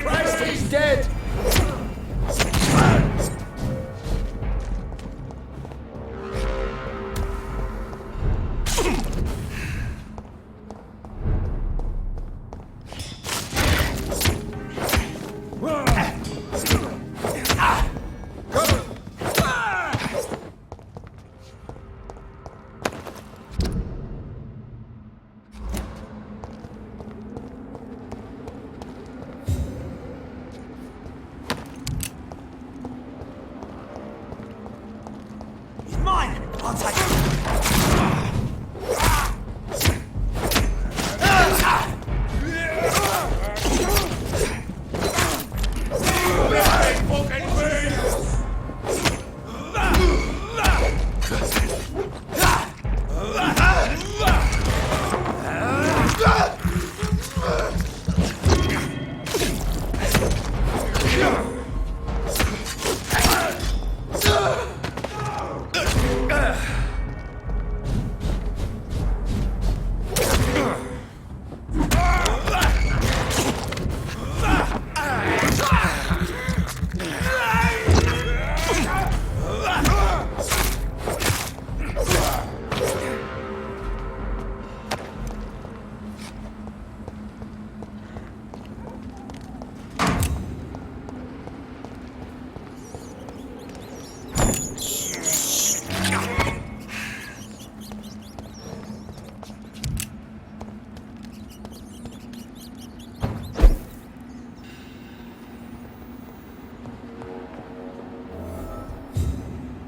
Christ, he's dead!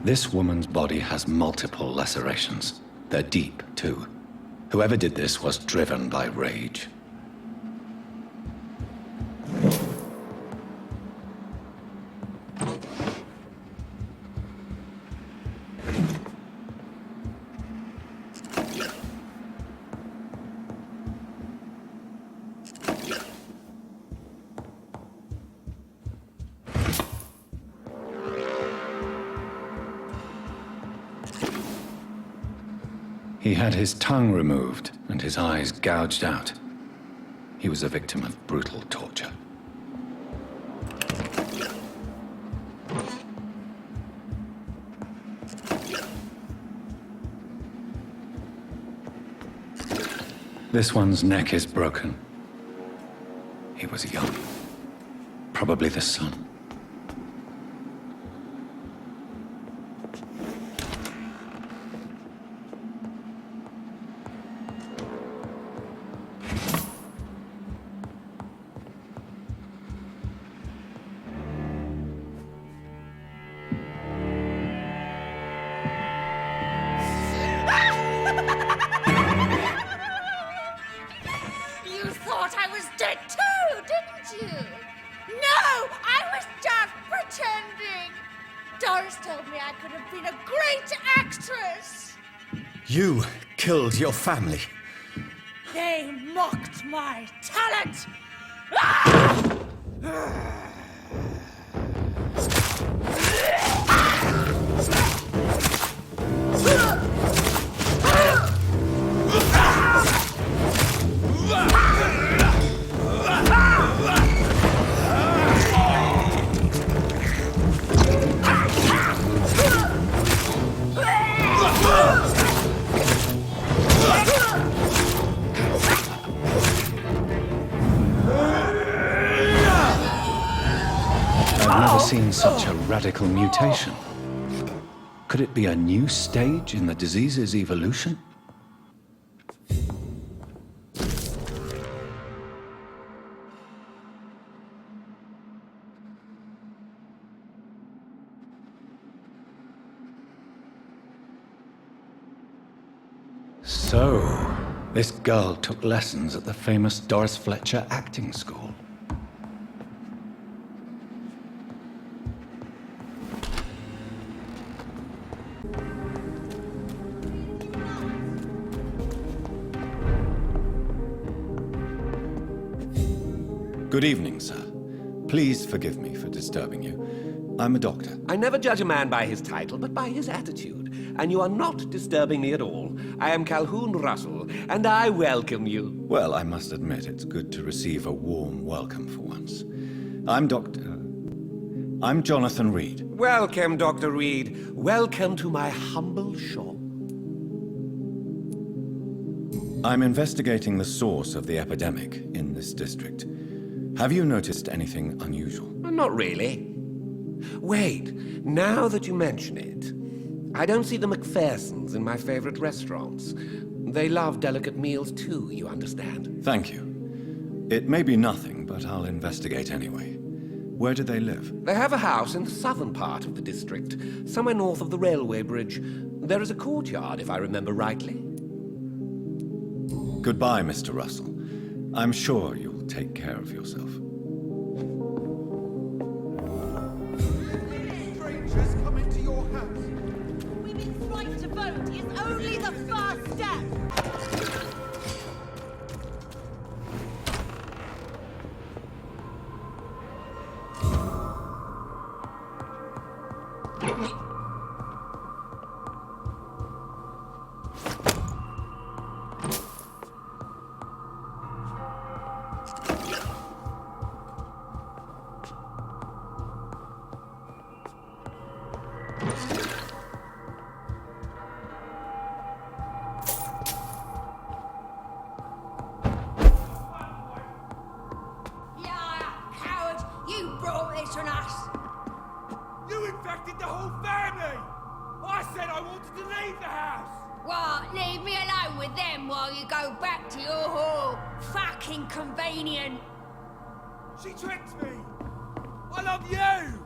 This woman's body has multiple lacerations. They're deep, too. Whoever did this was driven by rage. He had his tongue removed and his eyes gouged out. He was a victim of brutal torture. This one's neck is broken. He was young. Probably the son. You thought I was dead too, didn't you? No, I was just pretending. Doris told me I could have been a great actress. You killed your family. They mocked my talent. Ah! I've never seen such a radical mutation. Could it be a new stage in the disease's evolution? So, this girl took lessons at the famous Doris Fletcher acting school. Good evening, sir. Please forgive me for disturbing you. I'm a doctor. I never judge a man by his title, but by his attitude. and you are not disturbing me at all. I am Calhoun Russell, and I welcome you. Well, I must admit, it's good to receive a warm welcome for once. I'm Jonathan Reed. Welcome, Dr. Reed. Welcome to my humble shop. I'm investigating the source of the epidemic in this district. Have you noticed anything unusual? Not really. Wait, now that you mention it, I don't see the McPhersons in my favorite restaurants. They love delicate meals too, you understand? Thank you. It may be nothing, but I'll investigate anyway. Where do they live? They have a house in the southern part of the district, somewhere north of the railway bridge. There is a courtyard, if I remember rightly. Goodbye, Mr. Russell. I'm sure you'll take care of yourself. Strangers come into your house. Women's right to vote is only the first step. On us. You infected the whole family! I said I wanted to leave the house! What? Leave me alone with them while you go back to your hall. Fucking convenient. She tricked me! I love you!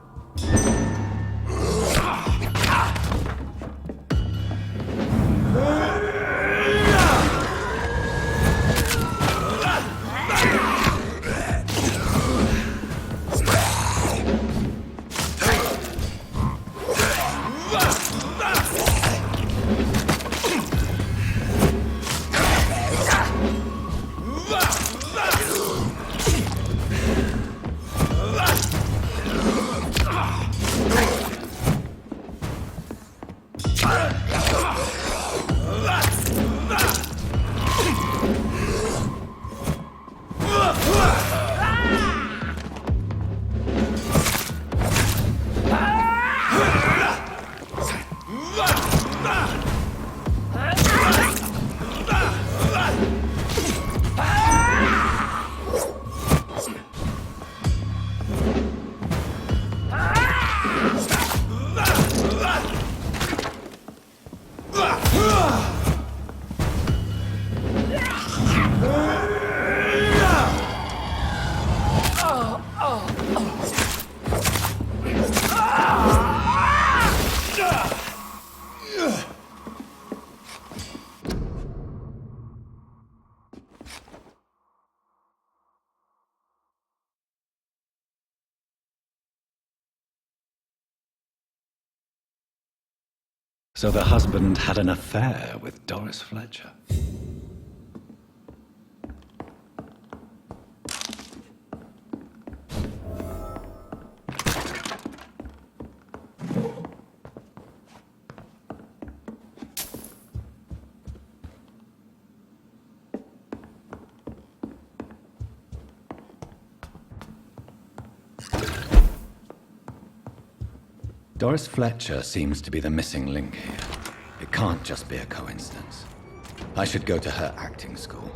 So the husband had an affair with Doris Fletcher. Doris Fletcher seems to be the missing link here. It can't just be a coincidence. I should go to her acting school.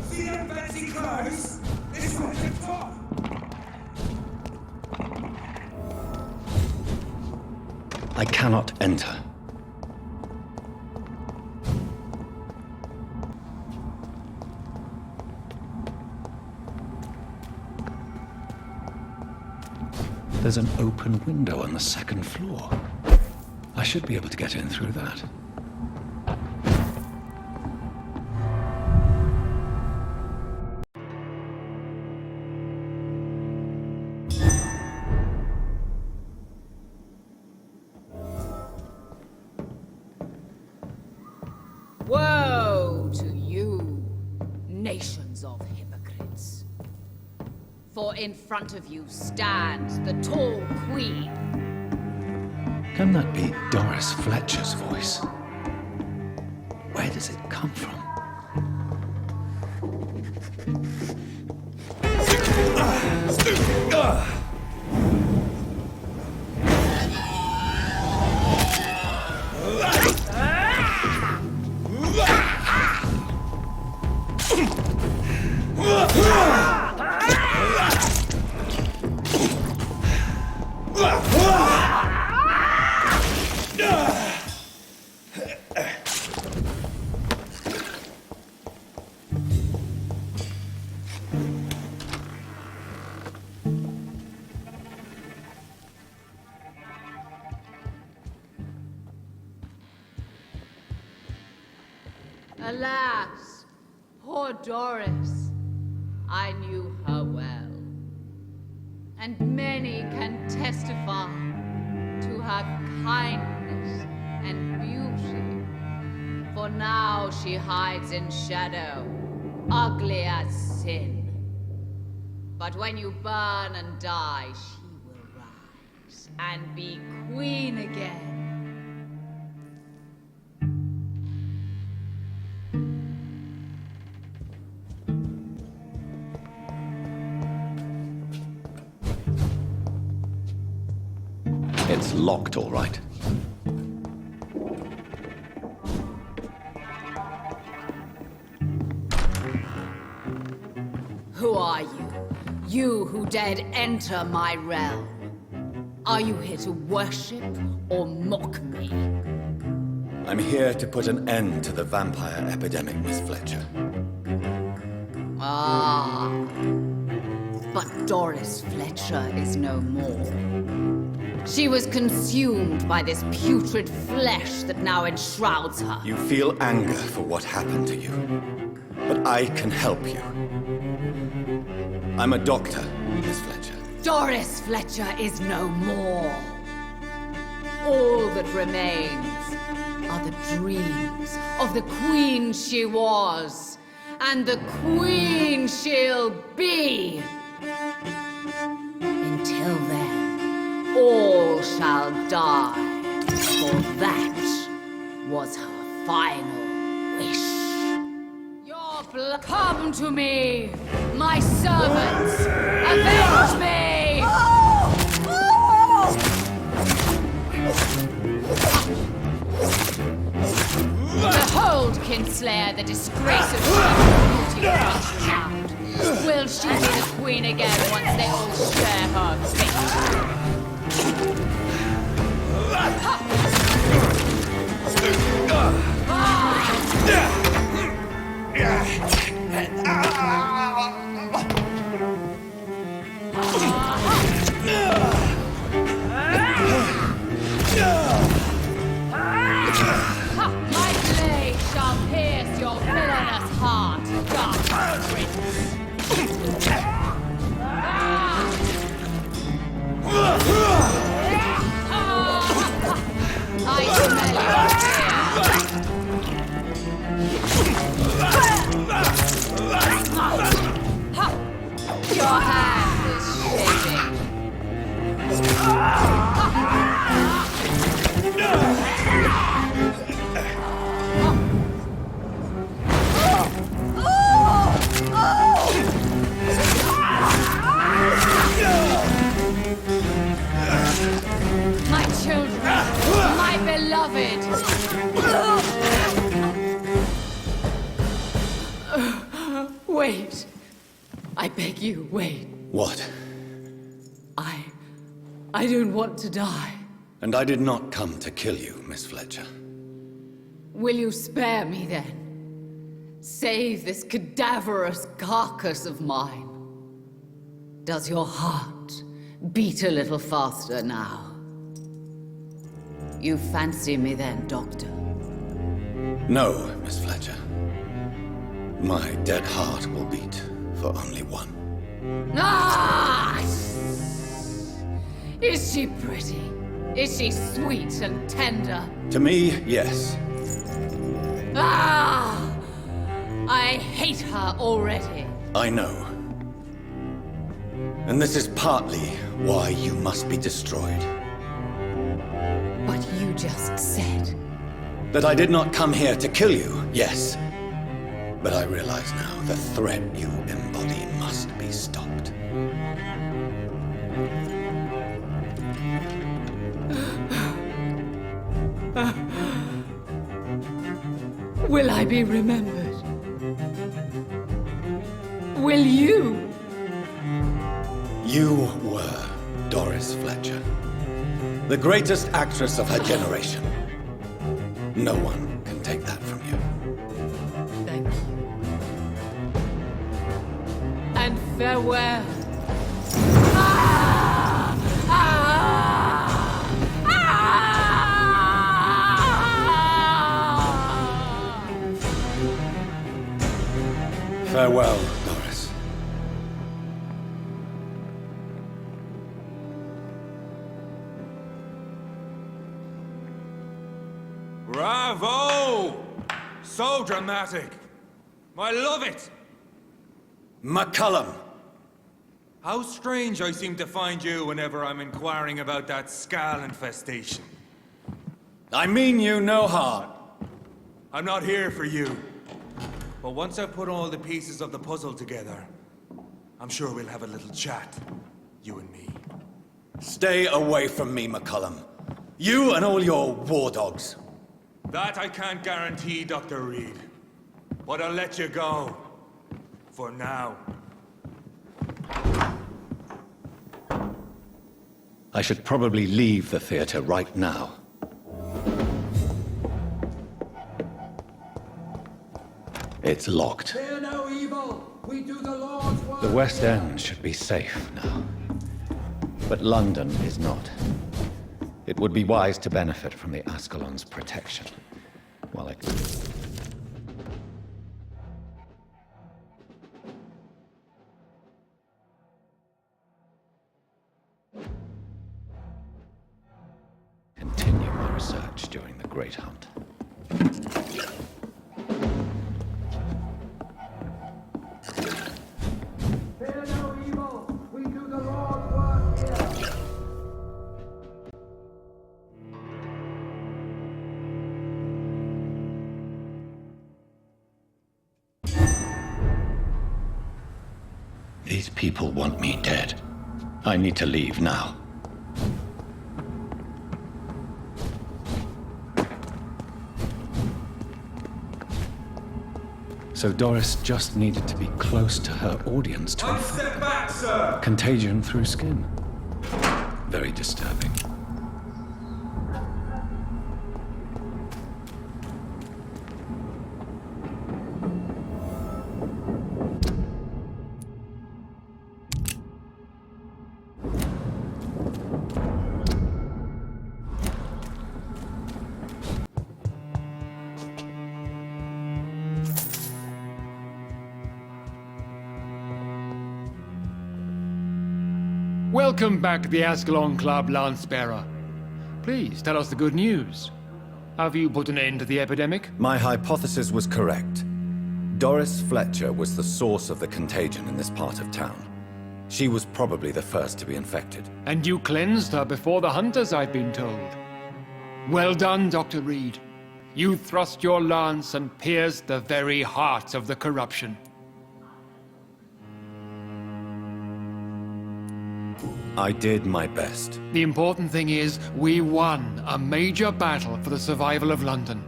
See them fancy clothes? It's right at the top! I cannot enter. There's an open window on the second floor. I should be able to get in through that. Woe to you, nations of hypocrites. For in front of you stands the tall queen. Can that be Doris Fletcher's voice? Where does it come from? Alas, poor Doris. I knew her well. And many can testify to her kindness and beauty. For now she hides in shadow, ugly as sin. But when you burn and die, she will rise and be queen again. It's locked, all right. Who are you? You who dared enter my realm. Are you here to worship or mock me? I'm here to put an end to the vampire epidemic, Miss Fletcher. Ah. But Doris Fletcher is no more. She was consumed by this putrid flesh that now enshrouds her. You feel anger for what happened to you. But I can help you. I'm a doctor, Miss Fletcher. Doris Fletcher is no more. All that remains are the dreams of the queen she was, and the queen she'll be. Until then, all shall die, for that was her final wish. Your blood, come to me, my servants, avenge me! Behold, Kinslayer, the disgrace of beauty once renowned. Will she be the queen again once they all share her fate? My blade shall pierce your villainous heart, dark prince. I smell your fear. Your hand is shaking. My children, my beloved. Wait. I beg you, wait. What? I don't want to die. And I did not come to kill you, Miss Fletcher. Will you spare me then? Save this cadaverous carcass of mine. Does your heart beat a little faster now? You fancy me then, Doctor? No, Miss Fletcher. My dead heart will beat for only one. Ah! Is she pretty? Is she sweet and tender? To me, yes. Ah! I hate her already. I know. And this is partly why you must be destroyed. But you just said... That I did not come here to kill you, yes. But I realize now the threat you embody must be stopped. Will I be remembered? Will you? You were Doris Fletcher, the greatest actress of her generation. No one can take that from you. Thank you. And farewell. Ah! Ah! Ah! Farewell, Doris. Bravo! So dramatic. I love it. McCullum! How strange I seem to find you whenever I'm inquiring about that Skal infestation. I mean you no harm. I'm not here for you. But once I've put all the pieces of the puzzle together, I'm sure we'll have a little chat, you and me. Stay away from me, McCullum. You and all your war dogs. That I can't guarantee, Dr. Reed. But I'll let you go. For now. I should probably leave the theater right now. It's locked. Fear no evil. We do the Lord's work. The West End should be safe now. But London is not. It would be wise to benefit from the Ascalon's protection. While it... continue my research during the Great Hunt. Fear no evil. We do the Lord's work here. These people want me dead. I need to leave now. So Doris just needed to be close to her audience to One step back, sir! contagion through skin. Very disturbing. Welcome back to the Ascalon Club, Lance-Bearer. Please, tell us the good news. Have you put an end to the epidemic? My hypothesis was correct. Doris Fletcher was the source of the contagion in this part of town. She was probably the first to be infected. And you cleansed her before the hunters, I've been told. Well done, Dr. Reed. You thrust your lance and pierced the very heart of the corruption. I did my best. The important thing is, we won a major battle for the survival of London.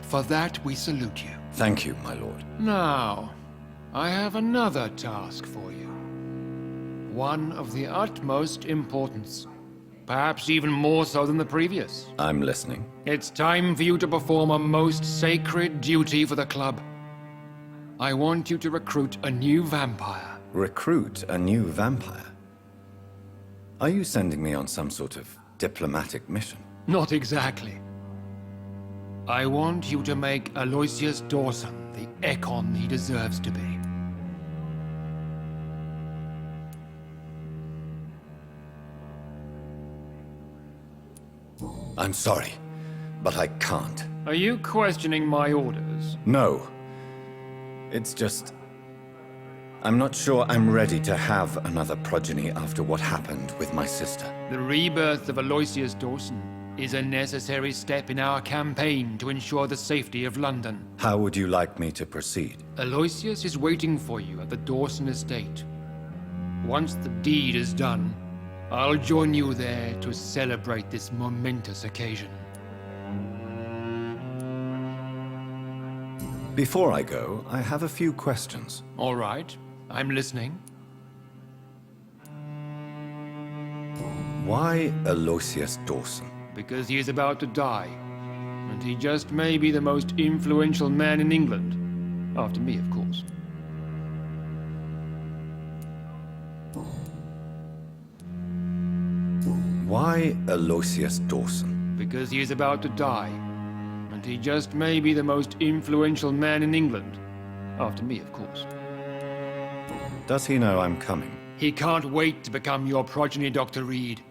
For that, we salute you. Thank you, my lord. Now, I have another task for you. One of the utmost importance. Perhaps even more so than the previous. I'm listening. It's time for you to perform a most sacred duty for the club. I want you to recruit a new vampire. Recruit a new vampire? Are you sending me on some sort of diplomatic mission? Not exactly. I want you to make Aloysius Dawson the Ekon he deserves to be. I'm sorry, but I can't. Are you questioning my orders? No. It's just... I'm not sure I'm ready to have another progeny after what happened with my sister. The rebirth of Aloysius Dawson is a necessary step in our campaign to ensure the safety of London. How would you like me to proceed? Aloysius is waiting for you at the Dawson estate. Once the deed is done, I'll join you there to celebrate this momentous occasion. Before I go, I have a few questions. All right, I'm listening. Why Aloysius Dawson? Because he is about to die, and he just may be the most influential man in England. After me, of course. Why Aloysius Dawson? Because he is about to die, and he just may be the most influential man in England. After me, of course. Does he know I'm coming? He can't wait to become your progeny, Dr. Reed.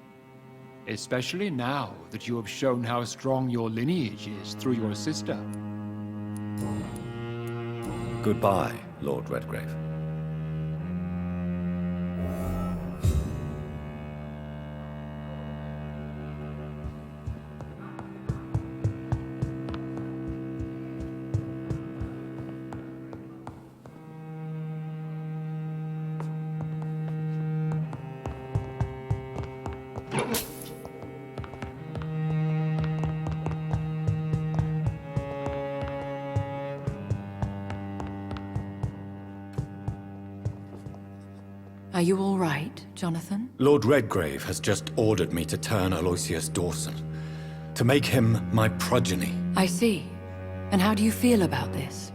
Especially now that you have shown how strong your lineage is through your sister. Goodbye, Lord Redgrave. Are you all right, Jonathan? Lord Redgrave has just ordered me to turn Aloysius Dawson, to make him my progeny. I see. And how do you feel about this?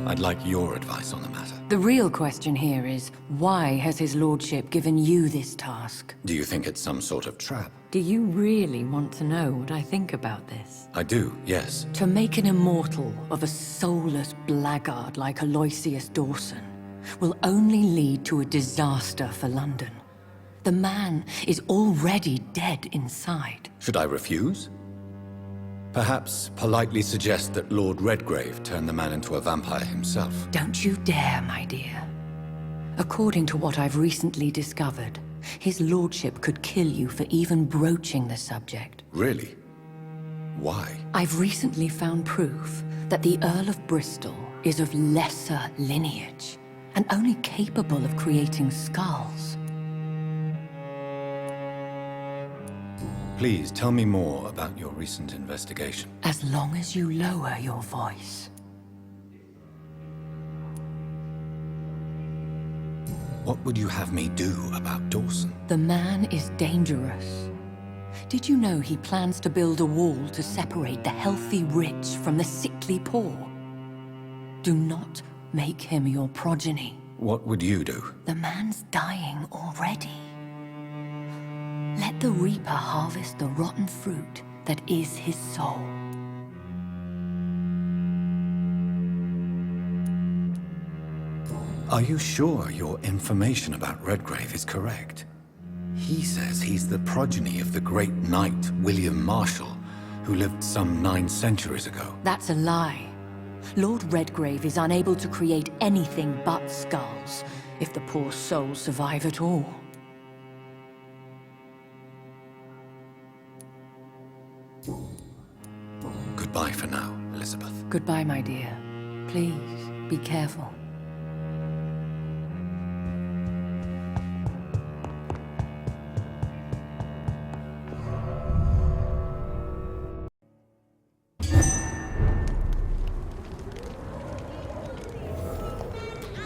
I'd like your advice on the matter. The real question here is, why has his lordship given you this task? Do you think it's some sort of trap? Do you really want to know what I think about this? I do, yes. To make an immortal of a soulless blackguard like Aloysius Dawson will only lead to a disaster for London. The man is already dead inside. Should I refuse? Perhaps politely suggest that Lord Redgrave turn the man into a vampire himself. Don't you dare, my dear. According to what I've recently discovered, his lordship could kill you for even broaching the subject. Really? Why? I've recently found proof that the Earl of Bristol is of lesser lineage and only capable of creating skulls. Please tell me more about your recent investigation. As long as you lower your voice. What would you have me do about Dawson? The man is dangerous. Did you know he plans to build a wall to separate the healthy rich from the sickly poor? Do not make him your progeny. What would you do? The man's dying already. Let the Reaper harvest the rotten fruit that is his soul. Are you sure your information about Redgrave is correct? He says he's the progeny of the great knight William Marshall, who lived some 9 centuries ago. That's a lie. Lord Redgrave is unable to create anything but skulls, if the poor souls survive at all. Goodbye for now, Elizabeth. Goodbye, my dear. Please, be careful.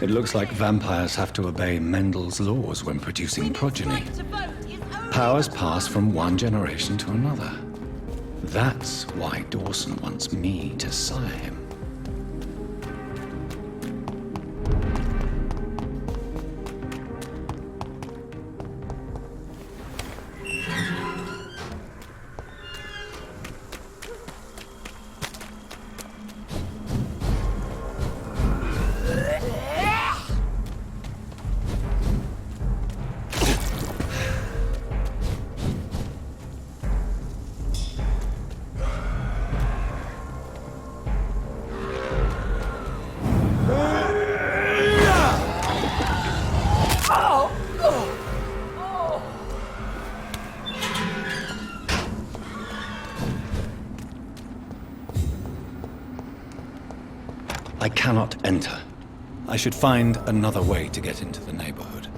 It looks like vampires have to obey Mendel's laws when producing progeny. Powers pass from one generation to another. That's why Dawson wants me to sire him. I cannot enter. I should find another way to get into the neighborhood.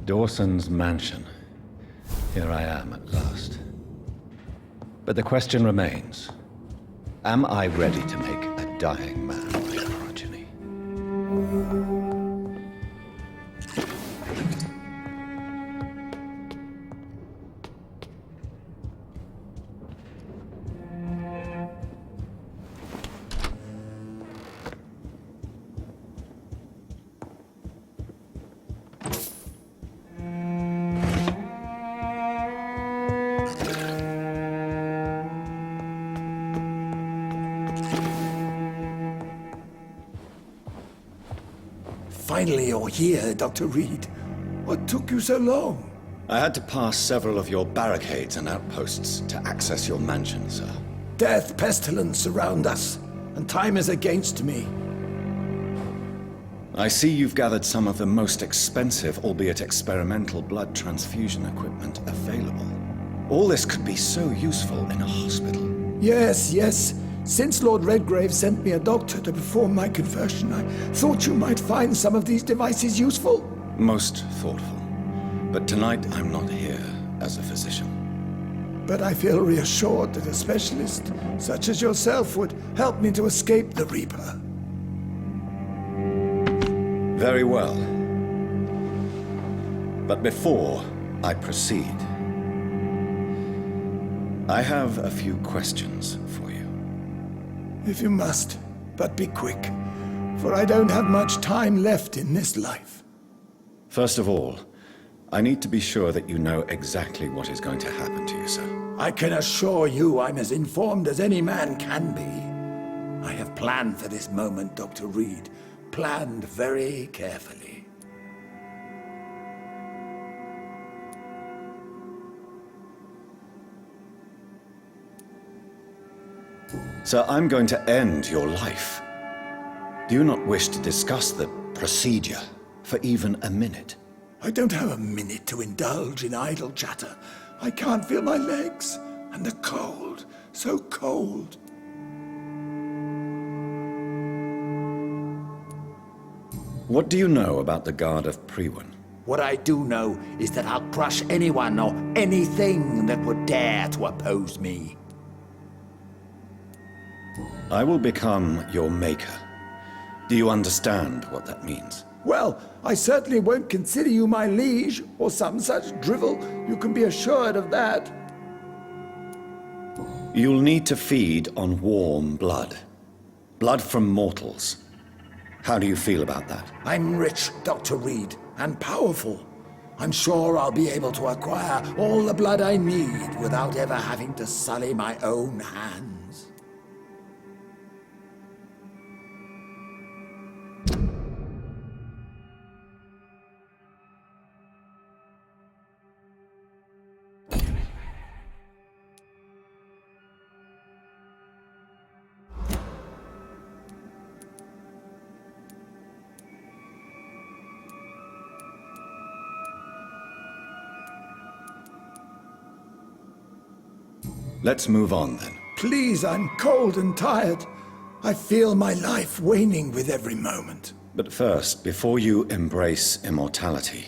Dawson's mansion. Here I am at last. But the question remains, am I ready to make a dying man my progeny? Finally, you're here, Dr. Reed. What took you so long? I had to pass several of your barricades and outposts to access your mansion, sir. Death, pestilence surround us, and time is against me. I see you've gathered some of the most expensive, albeit experimental, blood transfusion equipment available. All this could be so useful in a hospital. Yes. Since Lord Redgrave sent me a doctor to perform my conversion, I thought you might find some of these devices useful. Most thoughtful. But tonight I'm not here as a physician. But I feel reassured that a specialist such as yourself would help me to escape the Reaper. Very well. But before I proceed, I have a few questions for you. If you must, but be quick, for I don't have much time left in this life. First of all, I need to be sure that you know exactly what is going to happen to you, sir. I can assure you I'm as informed as any man can be. I have planned for this moment, Dr. Reed. Planned very carefully. Sir, I'm going to end your life. Do you not wish to discuss the procedure for even a minute? I don't have a minute to indulge in idle chatter. I can't feel my legs, and the cold, so cold. What do you know about the Guard of Priwen? What I do know is that I'll crush anyone or anything that would dare to oppose me. I will become your maker. Do you understand what that means? Well, I certainly won't consider you my liege, or some such drivel. You can be assured of that. You'll need to feed on warm blood. Blood from mortals. How do you feel about that? I'm rich, Dr. Reed, and powerful. I'm sure I'll be able to acquire all the blood I need without ever having to sully my own hands. Let's move on then. Please, I'm cold and tired. I feel my life waning with every moment. But first, before you embrace immortality,